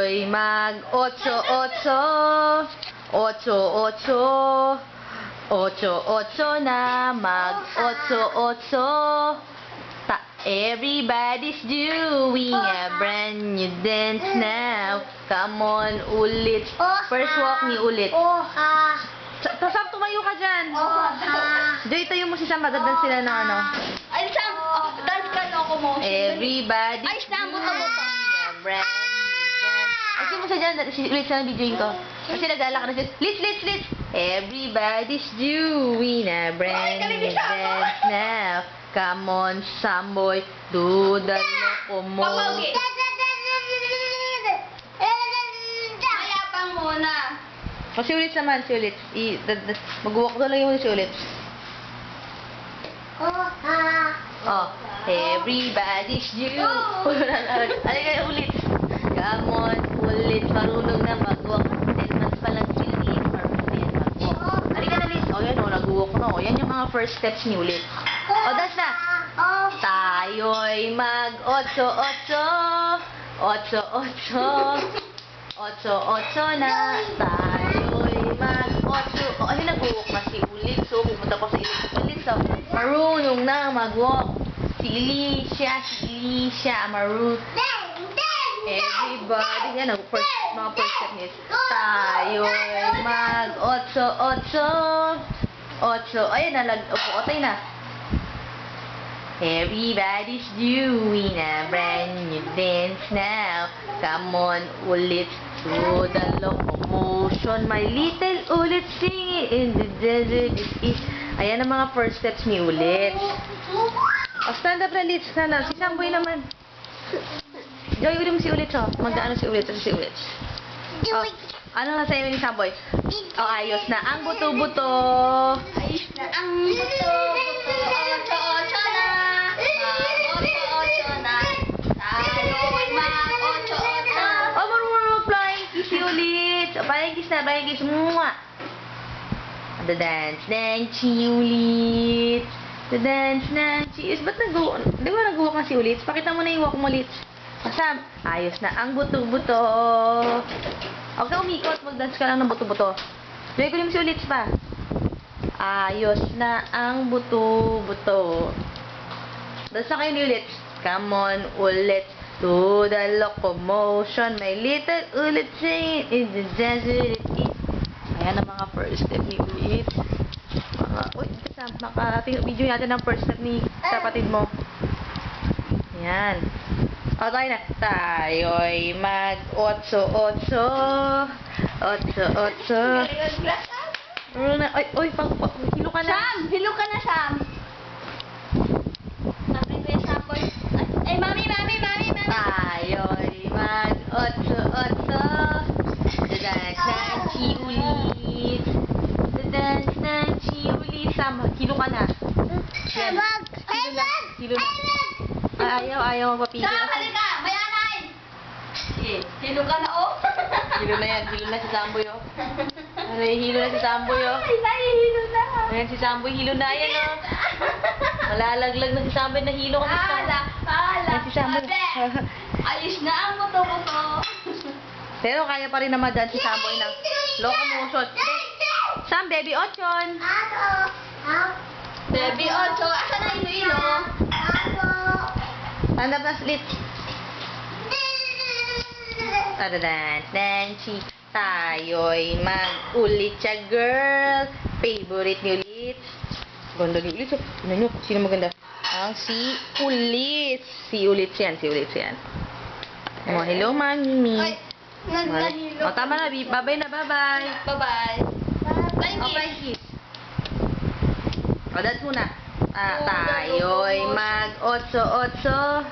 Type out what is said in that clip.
Tayo'y mag-otso-otso. Otso-otso. Otso-otso na. Mag-otso-otso. Everybody's doing a brand new dance now. Come on, ulit. First walk ni ulit. Sam, tumayo ka dyan. Joy, tayo mo si Sam. Magandang sila na ano. Ay, Sam! Dance ka na ako mo. Everybody. Ay, Sam! Buto-buto. Kasi mo siya dyan. Ulit sa videoin ko. Kasi nag-alak na siya. Lits. Everybody's doing a brand new dance now. Come on, Samboy. Do the locomotion. Mayabang muna. Si ulit naman, si ulit. Mag-walk na lang yung si ulit. Oh, everybody's you. Ano kayo ulit? Come on, ulit. Marunong na mag-walk. 10 months pa lang si ulit. Marunong na yan mag-walk. Halika na, Liz. O, yan o. Nag-walk na o. Yan yung mga first steps ni ulit. O, dance na. Tayo'y mag-otso-otso. Otso-otso. Otso-otso na. Tayo'y mag-otso. O, ayun, nag-walk na si ulit. So, pumunta ko sa ulit. So, marunong na mag-walk. Si Alicia, marunong. Everybody, yan, mga first step niya. Tayo'y mag-otso-otso. Otso, ayun, otay na. Everybody's doing a brand new dance now. Come on, ulit. To the locomotion. My little ulit singing in the desert. Ayan ang mga first steps ni ulit. O, stand up na, Liz. Stand up. Si Samboy naman. Joy, ulit mo si ulit, oh. Magdaano si ulit. Si ulit. Oh, ano na sa'yo ni Samboy? Oh, ayos na ang buto-buto. Ayos na ang buto-buto. Otso-otso na. Mag-otso-otso na. Tayo'y mag-otso-otso. Oh, marunong flying kiss si ulit. Oh, flying kiss na, flying kiss. Mwah! The dance ng si ulit. The dance ng si... Ba't nag-walk? Di ba nag-walk na si ulit? Pakita mo na yung walk mo ulit. Sam, ayos na ang buto-buto. Huwag ka umikot. Mag-dance ka lang ng buto-buto. Joy, kunin mo si ulit pa. Ayos na ang buto-buto. Dance na kayo ni ulit. Come on, ulit. To the locomotion. My little ulit singing in the desert. Ayan ang mga first step ni ulit. Uy, Sam, video natin ang first step ni kapatid mo. Ayan. O, tayo na. Tayo'y mag-otso-otso. Otso-otso. Uy, hilo ka na. Sam! Hilo ka na, Sam! Sabi ko yung Samboy. Ay, mami! Tayo'y mag-otso-otso. The dance ng si ulit. The dance ng si ulit. Sam, hilo ka na. Yan. Hilo na. Ayaw magpapili. Sam, halika! May anay! Sige, hilo ka na, oh! Hilo na yan. Hilo na si Samboy, oh. Hilo na si Samboy, oh. Ay, nahihilo na! Ayan si Samboy, hilo na yan, oh. Malalaglag na si Samboy na hilo kasi Hala! Ayan si Samboy. Abe! Ayos na ang buto-buto! Pero kaya pa rin naman dyan si Samboy ng locomotion. Sam, baby Ochon! Baby Otso, asan na ilo-ilo? Stand up na slit. Tadadan, Nancy. Tayo'y mag-ulit siya, girl. Favorite ni ulit. Ganda ni ulit. Tignan nyo, sino maganda? Ang si ulit. Si ulit yan. Oh, hello, mami. Ay, nahilo. Oh, tama na, bye-bye na, bye-bye. Bye-bye. Flying Oh, kiss. flying kiss. O, dance muna. Tayo'y mag-otso-otso.